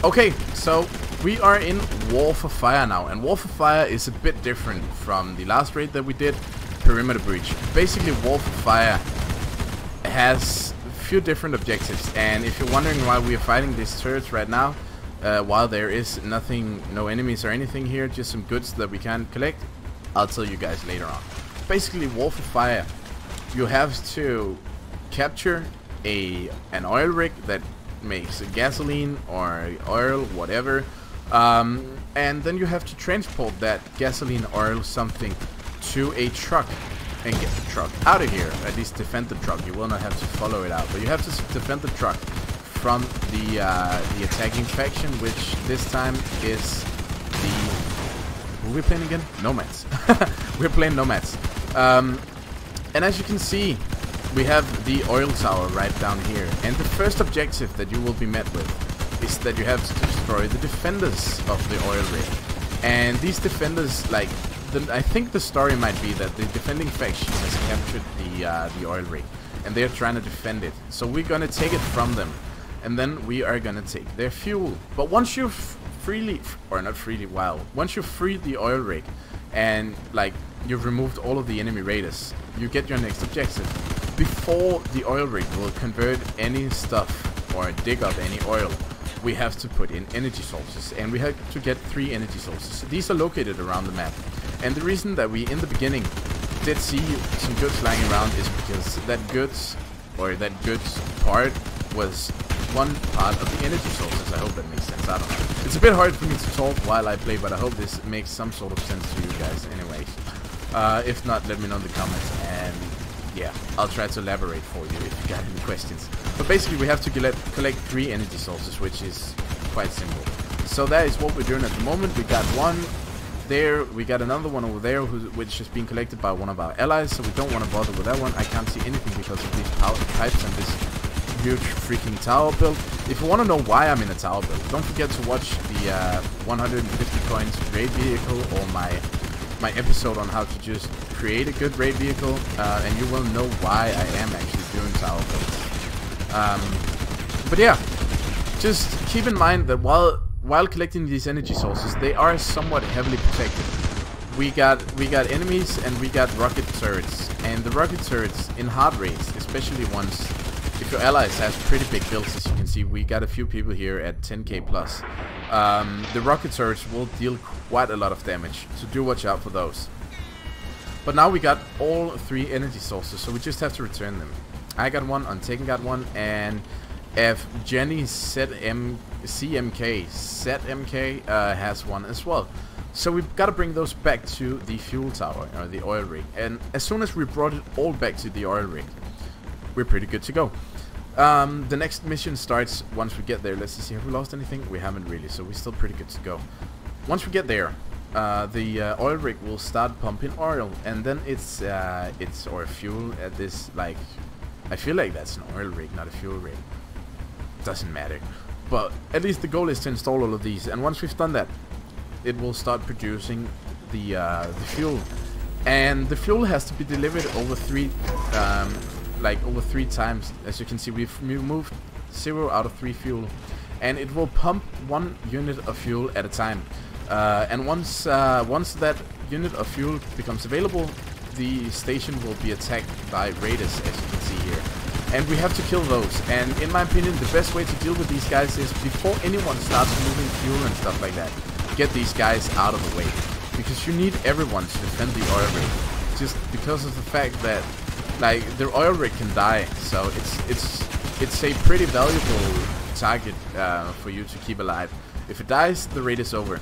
Okay, so we are in War for Fire now, and War for Fire is a bit different from the last raid that we did, Perimeter Breach. Basically, War for Fire has a few different objectives, and if you're wondering why we are fighting these turrets right now, while there is nothing, no enemies or anything here, just some goods that we can collect, I'll tell you guys later on. Basically, War for Fire, you have to capture an oil rig that makes gasoline or oil, whatever, and then you have to transport that gasoline, oil, something to a truck and get the truck out of here. At least defend the truck. You will not have to follow it out, but you have to defend the truck from the attacking faction, which this time is the... Who are we playing again? Nomads. We're playing Nomads. And as you can see, we have the oil tower right down here, and the first objective that you will be met with is that you have to destroy the defenders of the oil rig. And these defenders, like, I think the story might be that the defending faction has captured the oil rig, and they're trying to defend it. So we're gonna take it from them, and then we are gonna take their fuel. But once you've freely, or not freely, once you've freed the oil rig, and like you've removed all of the enemy raiders, you get your next objective. Before the oil rig will convert any stuff or dig up any oil, we have to put in energy sources, and we have to get 3 energy sources. These are located around the map, and the reason that we in the beginning did see some goods lying around is because that goods part was one part of the energy sources. I hope that makes sense. I don't know. It's a bit hard for me to talk while I play, but I hope this makes some sort of sense to you guys anyways. If not, let me know in the comments, and yeah, I'll try to elaborate for you if you got any questions. But basically, we have to collect 3 energy sources, which is quite simple. So that is what we're doing at the moment. We got one there, we got another one over there, which is being collected by one of our allies, so we don't want to bother with that one. I can't see anything because of these power pipes and this huge freaking tower build. If you want to know why I'm in a tower build, don't forget to watch the 150 coins raid vehicle, or my episode on how to just create a good raid vehicle, and you will know why I am actually doing tower builds. But yeah, just keep in mind that while collecting these energy sources, they are somewhat heavily protected. We got enemies, and we got rocket turrets, and the rocket turrets in hard raids, especially ones if your allies has pretty big builds, as you can see, we got a few people here at 10k plus. The rocket turrets will deal quite a lot of damage, so do watch out for those. But now we got all 3 energy sources, so we just have to return them. I got one, Untaken got one, and if Jenny CMK has one as well. So we've got to bring those back to the fuel tower, or the oil rig. And as soon as we brought it all back to the oil rig, we're pretty good to go. The next mission starts once we get there. Let's see, have we lost anything? We haven't really, so we're still pretty good to go. Once we get there, the oil rig will start pumping oil, and then it's or fuel at this, like, I feel like that's an oil rig, not a fuel rig. Doesn't matter. But at least the goal is to install all of these, and once we've done that, it will start producing the fuel. And the fuel has to be delivered over 3 times. As you can see, we've moved 0 out of 3 fuel, and it will pump 1 unit of fuel at a time. And once that unit of fuel becomes available, the station will be attacked by raiders, as you can see here. And we have to kill those. And in my opinion, the best way to deal with these guys is, before anyone starts moving fuel and stuff like that, get these guys out of the way, because you need everyone to defend the oil rig. Just because of the fact that, like, the oil rig can die, so it's a pretty valuable target for you to keep alive. If it dies, the raid is over.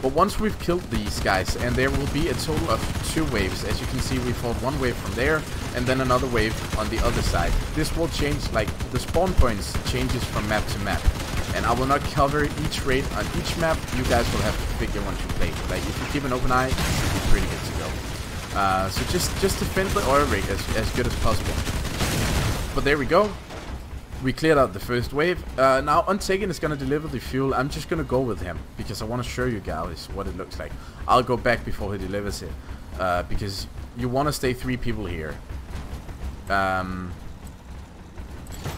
But once we've killed these guys, and there will be a total of 2 waves. As you can see, we fought 1 wave from there, and then another wave on the other side. This will change, like, the spawn points changes from map to map. And I will not cover each raid on each map. You guys will have to figure once you play. Like, if you keep an open eye, you're pretty good to go. So just defend the oil rig as good as possible. But there we go. We cleared out the first wave. Now Untaken is gonna deliver the fuel. I'm just gonna go with him because I want to show you guys what it looks like. I'll go back before he delivers it, because you want to stay 3 people here.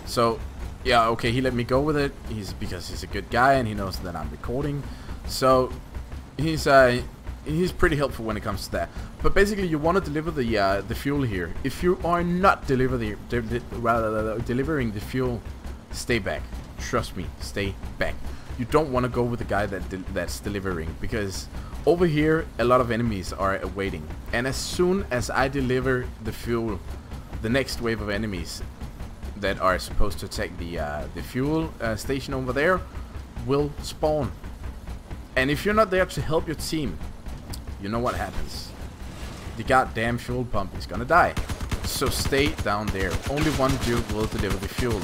So yeah, okay, he let me go with it. Because he's a good guy and he knows that I'm recording. So he's pretty helpful when it comes to that. But basically, you want to deliver the fuel here. If you are not delivering the fuel, stay back. Trust me, stay back. You don't want to go with the guy that's delivering, because over here a lot of enemies are awaiting. And as soon as I deliver the fuel, the next wave of enemies that are supposed to attack the fuel station over there will spawn. And if you're not there to help your team, you know what happens. The goddamn fuel pump is gonna die. So stay down there. Only one dude will deliver the fuel.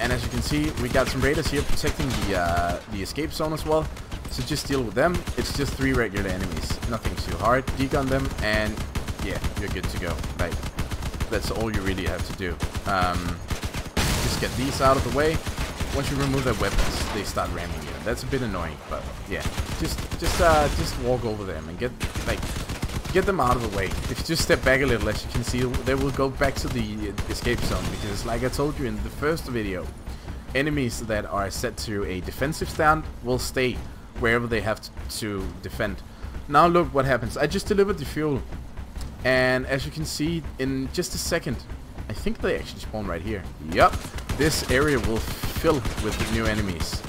And as you can see, we got some raiders here protecting the escape zone as well. So just deal with them. It's just 3 regular enemies. Nothing too hard. Degun them and yeah, you're good to go. Like, that's all you really have to do. Just get these out of the way. Once you remove their weapons, they start ramming you. That's a bit annoying, but yeah, just walk over them and get them out of the way. If you just step back a little, as you can see, they will go back to the escape zone, because like I told you in the first video, enemies that are set to a defensive stand will stay wherever they have to defend. Now look what happens. I just delivered the fuel, and as you can see, in just a second, I think they actually spawn right here. Yup, this area will fill with new enemies.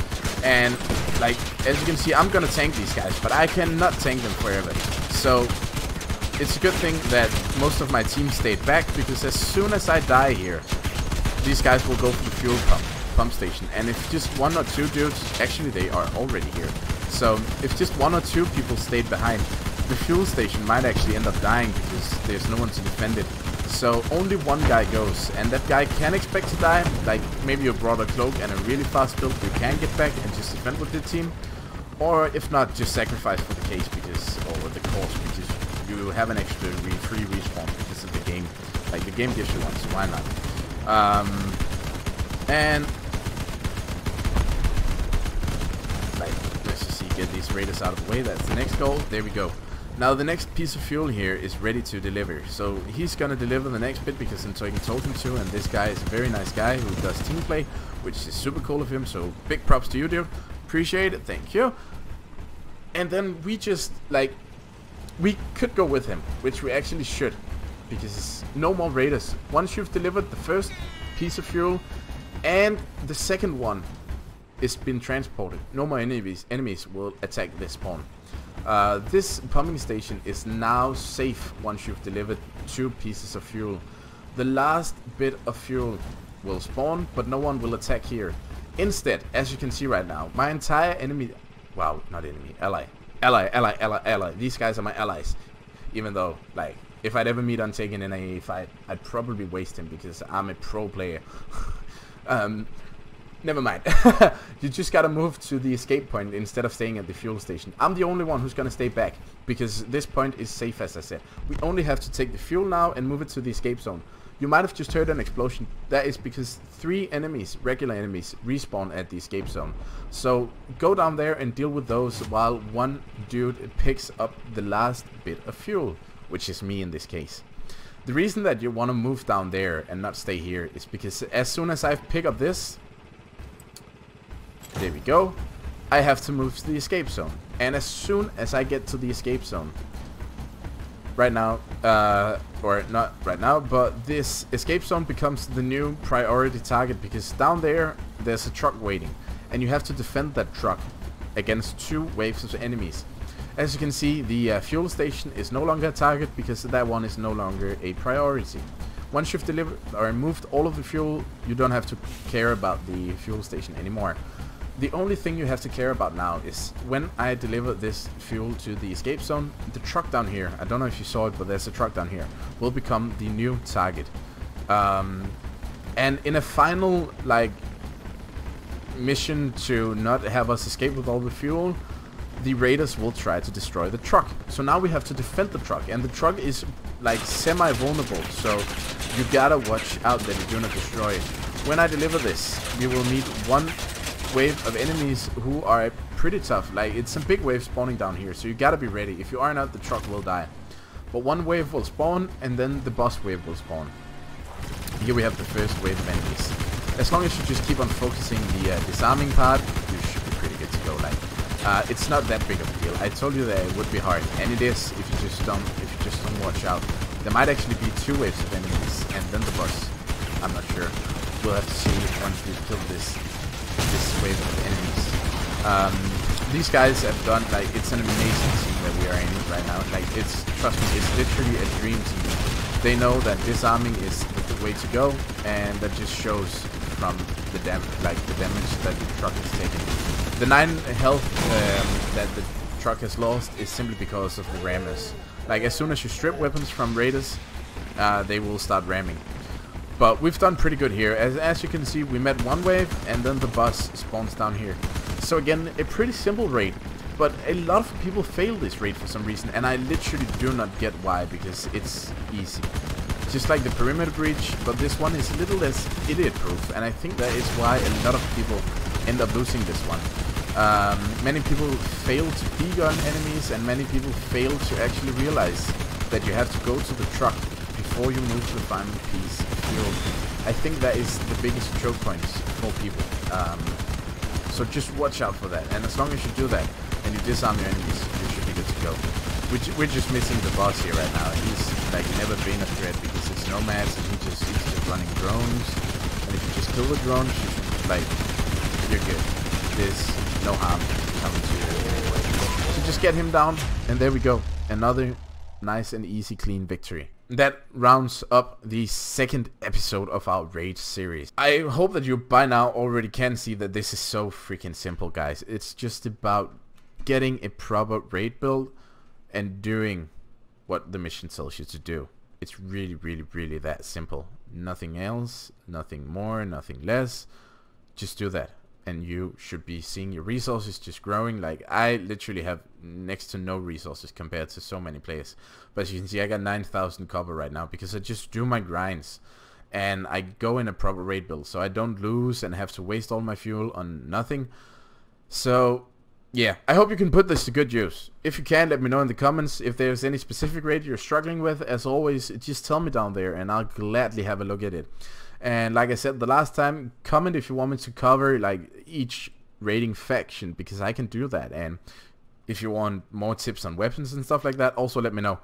And like, as you can see, I'm gonna tank these guys, but I cannot tank them forever. So it's a good thing that most of my team stayed back, because as soon as I die here, these guys will go for the fuel pump station. And if just 1 or 2 dudes, actually they are already here. So if just 1 or 2 people stayed behind, the fuel station might actually end up dying, because there's no one to defend it. So only one guy goes, and that guy can expect to die. Like, maybe you brought a cloak and a really fast build, you can get back and just defend with the team. Or if not, just sacrifice for the case, because, or the cause, because you have an extra free respawn because of the game. Like, the game gives you one, so why not? And like, let's just see, get these raiders out of the way. That's the next goal. There we go. Now the next piece of fuel here is ready to deliver. So he's gonna deliver the next bit, because Sentoken told him to, and this guy is a very nice guy who does team play, which is super cool of him. So big props to you, dude. Appreciate it, thank you. And then we just, like, we could go with him, which we actually should, because no more raiders. Once you've delivered the first piece of fuel and the second one is been transported, no more enemies will attack this spawn. This pumping station is now safe once you've delivered 2 pieces of fuel. The last bit of fuel will spawn, but no one will attack here. Instead, as you can see right now, my entire enemy, wow, not enemy, ally. These guys are my allies. Even though, like, if I'd ever meet Untaken in a fight, I'd probably waste him, because I'm a pro player. Never mind. You just gotta move to the escape point instead of staying at the fuel station. I'm the only one who's gonna stay back, because this point is safe, as I said. We only have to take the fuel now and move it to the escape zone. You might have just heard an explosion. That is because 3 enemies, regular enemies, respawn at the escape zone. So go down there and deal with those while one dude picks up the last bit of fuel, which is me in this case. The reason that you want to move down there and not stay here is because as soon as I pick up this, there we go, I have to move to the escape zone. And as soon as I get to the escape zone, right now, or not right now, but this escape zone becomes the new priority target, because down there, there's a truck waiting. And you have to defend that truck against 2 waves of enemies. As you can see, the fuel station is no longer a target, because that one is no longer a priority. Once you've delivered or moved all of the fuel, you don't have to care about the fuel station anymore. The only thing you have to care about now is when I deliver this fuel to the escape zone, the truck down here, I don't know if you saw it, but there's a truck down here, will become the new target. And in a final, like, mission to not have us escape with all the fuel, the raiders will try to destroy the truck. So now we have to defend the truck, and the truck is like semi-vulnerable, so you gotta watch out that you do not destroy it. When I deliver this, you will meet 1 wave of enemies who are pretty tough. Like, it's some big waves spawning down here, so you gotta be ready. If you are not, the truck will die. But 1 wave will spawn, and then the boss wave will spawn. Here we have the first wave of enemies. as long as you just keep on focusing the disarming part, you should be pretty good to go. Like, it's not that big of a deal. I told you that it would be hard, and it is if you just don't watch out. There might actually be 2 waves of enemies, and then the boss. I'm not sure. We'll have to see once we kill this wave of enemies. These guys have done, like, it's an amazing team that we are in right now. Like, trust me, it's literally a dream team. They know that disarming is the way to go, and that just shows from the damage that the truck is taking. The 9 health that the truck has lost is simply because of the rammers. Like, as soon as you strip weapons from raiders, they will start ramming. But we've done pretty good here. As you can see, we met 1 wave, and then the boss spawns down here. So again, a pretty simple raid. But a lot of people fail this raid for some reason, and I literally do not get why, because it's easy. Just like the perimeter breach, but this one is a little less idiot-proof, and I think that is why a lot of people end up losing this one. Many people fail to P-gun enemies, and many people fail to actually realize that you have to go to the truck before you move to the final piece of fuel. I think that is the biggest choke points for people. So just watch out for that, and as long as you do that, and you disarm your enemies, you should be good to go. We're just missing the boss here right now. He's like never been a threat because it's nomads, and he's just running drones. And if you just kill the drones, you should, like, you're good. There's no harm coming to you anyway. So just get him down, and there we go. Another nice and easy, clean victory. That rounds up the 2nd episode of our raid series. I hope that you by now already can see that this is so freaking simple, guys. It's just about getting a proper raid build and doing what the mission tells you to do. It's really that simple. Nothing else, nothing more, nothing less. Just do that, and you should be seeing your resources just growing. Like, I literally have next to no resources compared to so many players, but as you can see, I got 9,000 copper right now because I just do my grinds and I go in a proper raid build, so I don't lose and have to waste all my fuel on nothing. So yeah, I hope you can put this to good use. If you can, let me know in the comments. If there's any specific raid you're struggling with, as always, just tell me down there and I'll gladly have a look at it. And like I said the last time, comment if you want me to cover like each raiding faction, because I can do that. And if you want more tips on weapons and stuff like that, also let me know.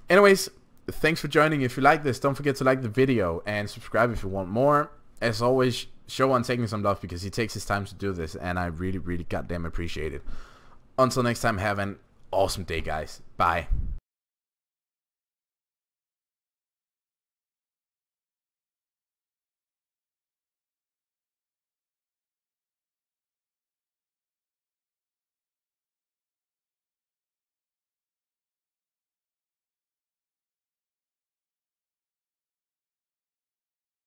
Anyways, thanks for joining. If you like this, don't forget to like the video and subscribe if you want more. As always, show on taking some love because he takes his time to do this, and I really goddamn appreciate it. Until next time, have an awesome day, guys. Bye.